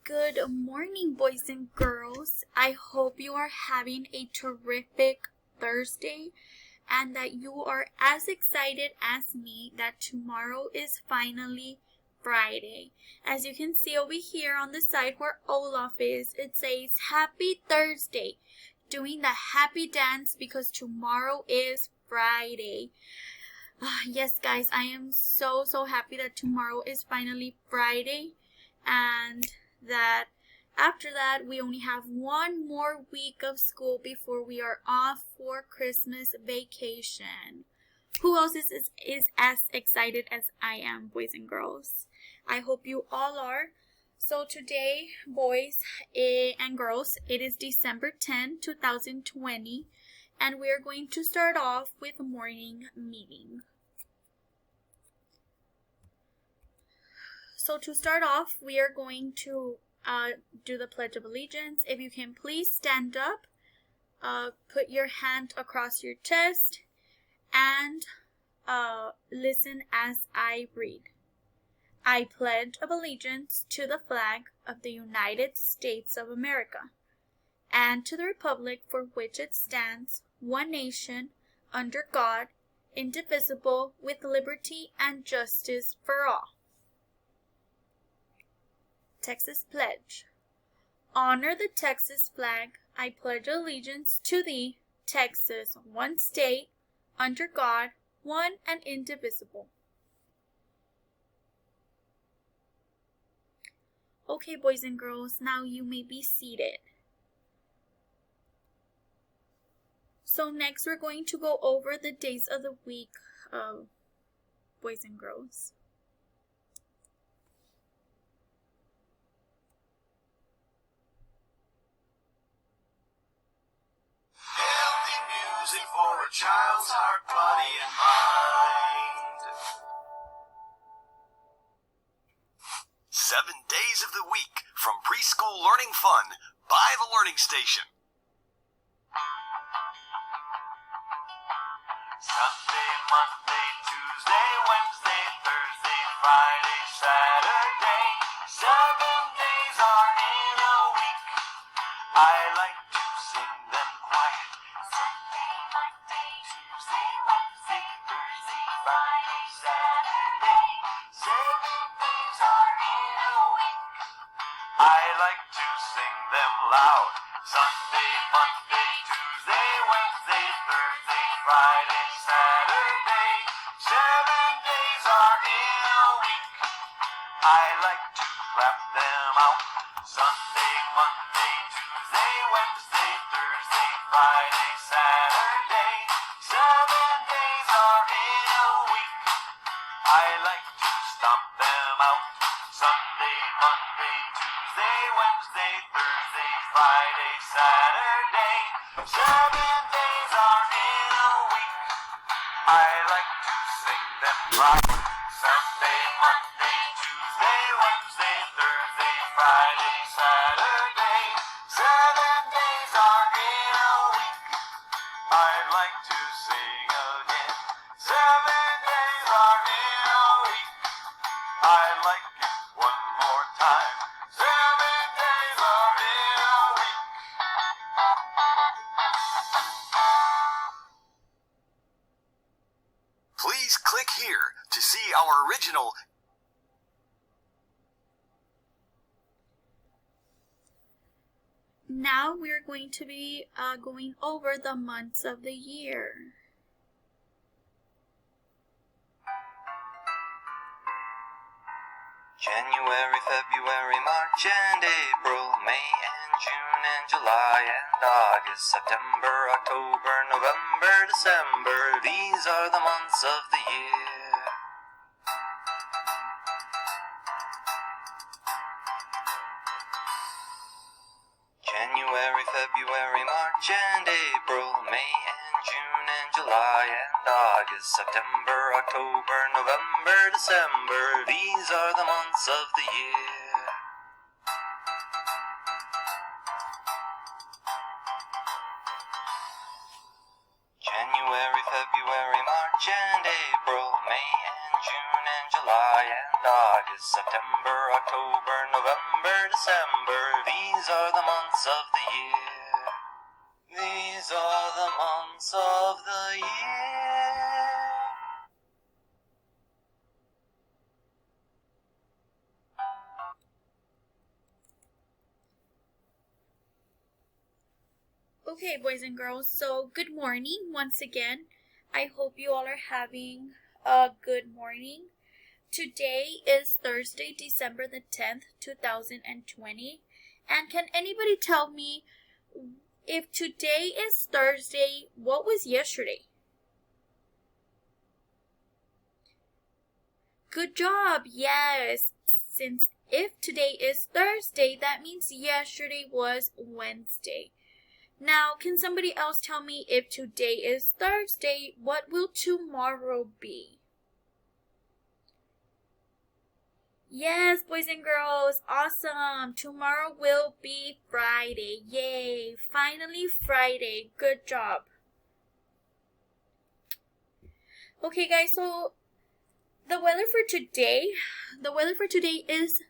Good morning, boys and girls. I hope you are having a terrific Thursday and that you are as excited as me that tomorrow is finally Friday. As you can see over here on the side where Olaf is, it says Happy Thursday, doing the happy dance because tomorrow is Friday. Yes, guys, I am so happy that tomorrow is finally Friday and that after that we only have one more week of school before we are off for Christmas vacation. Who else is as excited as I am, boys and girls? I hope you all are. So today, boys and girls, it is December 10, 2020, and we are going to start off with morning meeting. So to start off, we are going to do the Pledge of Allegiance. If you can please stand up, put your hand across your chest, and listen as I read. I pledge of allegiance to the flag of the United States of America and to the republic for which it stands, one nation, under God, indivisible, with liberty and justice for all. Texas Pledge. Honor the Texas flag. I pledge allegiance to thee, Texas, one state, under God, one and indivisible. Okay, boys and girls, now you may be seated. So next we're going to go over the days of the week, boys and girls. Healthy music for a child's heart, body, and mind. 7 days of the week from preschool learning fun by the Learning Station. Sunday, Monday, Tuesday, Wednesday, Thursday, Friday, Saturday. 7 days are in a week. I like to sing them quiet. Sunday, Monday, Tuesday, Wednesday, Thursday, Friday, Saturday. 7 days are in a week. I like to sing them loud. Sunday, Monday, Tuesday, Wednesday, Thursday, Friday, Saturday. 7 days are in a week. I like to clap them out. Sunday, Monday, Tuesday, Wednesday, Thursday, Friday, Saturday. 7 days are in a week. I like to stomp them out. Sunday, Monday, Tuesday, Wednesday, Thursday, Friday, Saturday. 7 days are in a week. I like to sing them loud. Sunday, Monday, Tuesday, Wednesday, Thursday, Friday, Saturday. 7 days are in a week. I'd like to sing again. 7 days are in a week. I'd like it one more time. 7 days are in a week. Please click here to see our original. Now we're going to be going over the months of the year. January, February, March and April, May and June and July and August, September, October, November, December. These are the months of the year. January, February, March and April, May and June and July and August, September, October, November, December. These are the months of the year. January, February, March and April, May and June and July and August, September, October, November, December. These are the months of the year. These are the months of the year. Okay, boys and girls, so good morning once again. I hope you all are having a good morning. Today is Thursday, December the 10th, 2020. And can anybody tell me, if today is Thursday, what was yesterday? Good job, yes. Since if today is Thursday, that means yesterday was Wednesday. Now, can somebody else tell me, if today is Thursday, what will tomorrow be? Yes, boys and girls, awesome. Tomorrow will be Friday. Yay, finally Friday. Good job. Okay, guys, so the weather for today is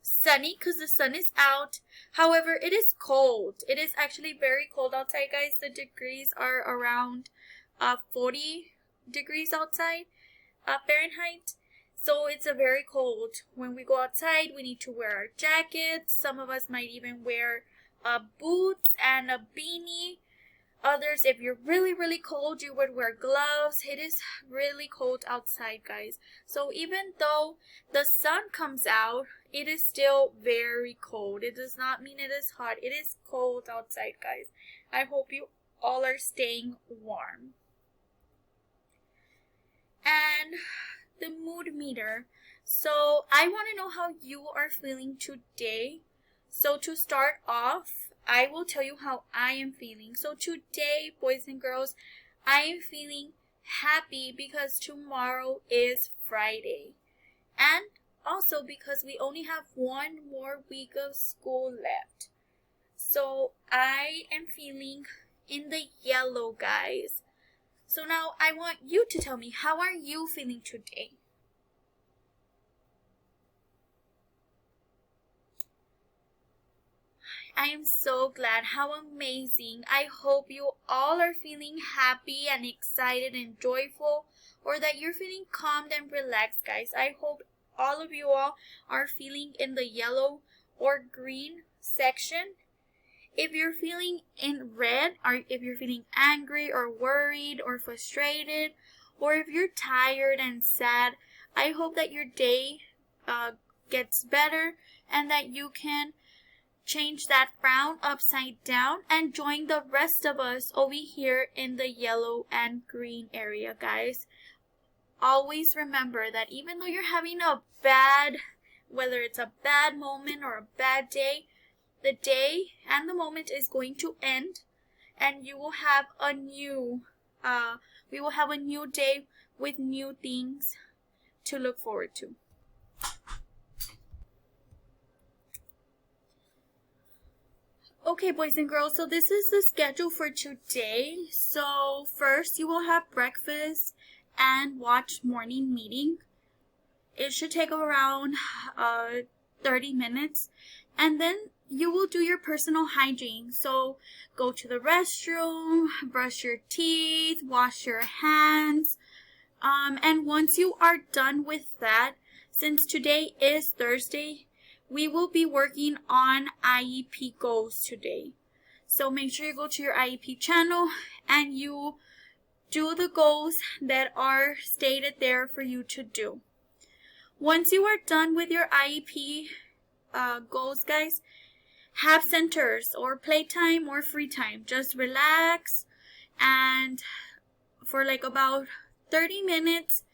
sunny because the sun is out. However, it is cold. It is actually very cold outside, guys. The degrees are around 40 degrees outside Fahrenheit. So it's a very cold. When we go outside, we need to wear our jackets. Some of us might even wear boots and a beanie. Others, if you're really, really cold, you would wear gloves. It is really cold outside, guys. So even though the sun comes out, it is still very cold. It does not mean it is hot. It is cold outside, guys. I hope you all are staying warm. And the mood meter. So I want to know how you are feeling today. So to start off, I will tell you how I am feeling. So today, boys and girls, I am feeling happy because tomorrow is Friday. And also because we only have one more week of school left. So I am feeling in the yellow, guys. So now I want you to tell me, how are you feeling today? I am so glad. How amazing. I hope you all are feeling happy and excited and joyful, or that you're feeling calmed and relaxed, guys. I hope all of you all are feeling in the yellow or green section. If you're feeling in red, or if you're feeling angry or worried or frustrated, or if you're tired and sad, I hope that your day gets better and that you can change that frown upside down and join the rest of us over here in the yellow and green area, guys. Always remember that even though you're having a bad, whether it's a bad moment or a bad day, the day and the moment is going to end, and you will have a new, we will have a new day with new things to look forward to. Okay, boys and girls, so this is the schedule for today. So first you will have breakfast and watch morning meeting. It should take around 30 minutes. And then you will do your personal hygiene. So go to the restroom, brush your teeth, wash your hands. And once you are done with that, since today is Thursday, we will be working on IEP goals today. So make sure you go to your IEP channel and you do the goals that are stated there for you to do. Once you are done with your IEP goals, guys, have centers or playtime or free time. Just relax and for like about 30 minutes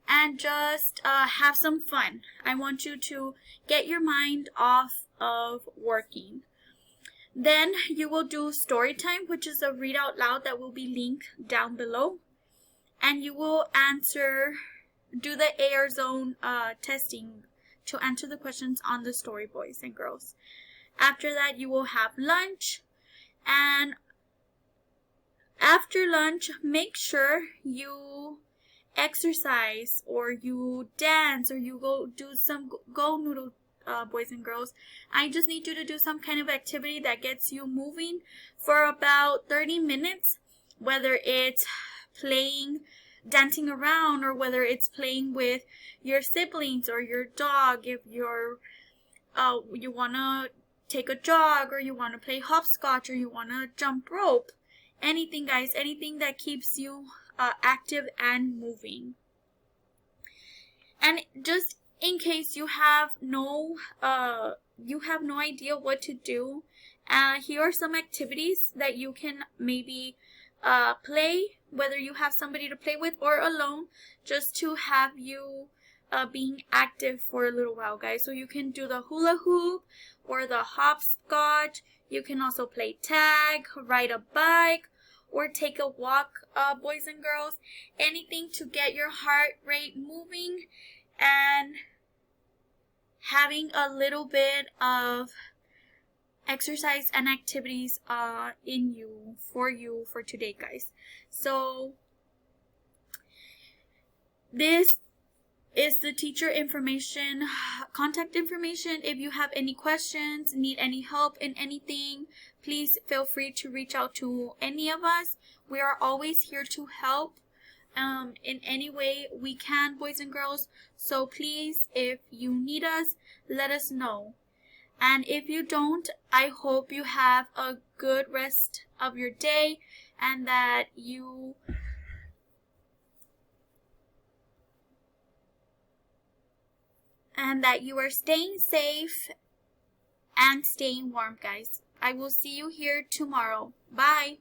and just have some fun. I want you to get your mind off of working. Then you will do story time, which is a read out loud that will be linked down below. And you will do the AR zone testing to answer the questions on the story, boys and girls. After that, you will have lunch. And after lunch, make sure you exercise, or you dance, or you go do some go noodle, boys and girls. I just need you to do some kind of activity that gets you moving for about 30 minutes, whether it's playing, dancing around, or whether it's playing with your siblings or your dog. If you're you want to take a jog, or you want to play hopscotch, or you want to jump rope, anything, guys, anything that keeps you active and moving. And just in case you have no idea what to do, here are some activities that you can maybe play, whether you have somebody to play with or alone, just to have you being active for a little while, guys. So you can do the hula hoop or the hopscotch. You can also play tag, ride a bike, or take a walk, boys and girls. Anything to get your heart rate moving and having a little bit of exercise and activities in you for today, guys. So this is the teacher information, contact information. If you have any questions, need any help in anything, please feel free to reach out to any of us. We are always here to help in any way we can, boys and girls. So please, if you need us, let us know. And if you don't, I hope you have a good rest of your day, and that you are staying safe and staying warm, guys. I will see you here tomorrow. Bye.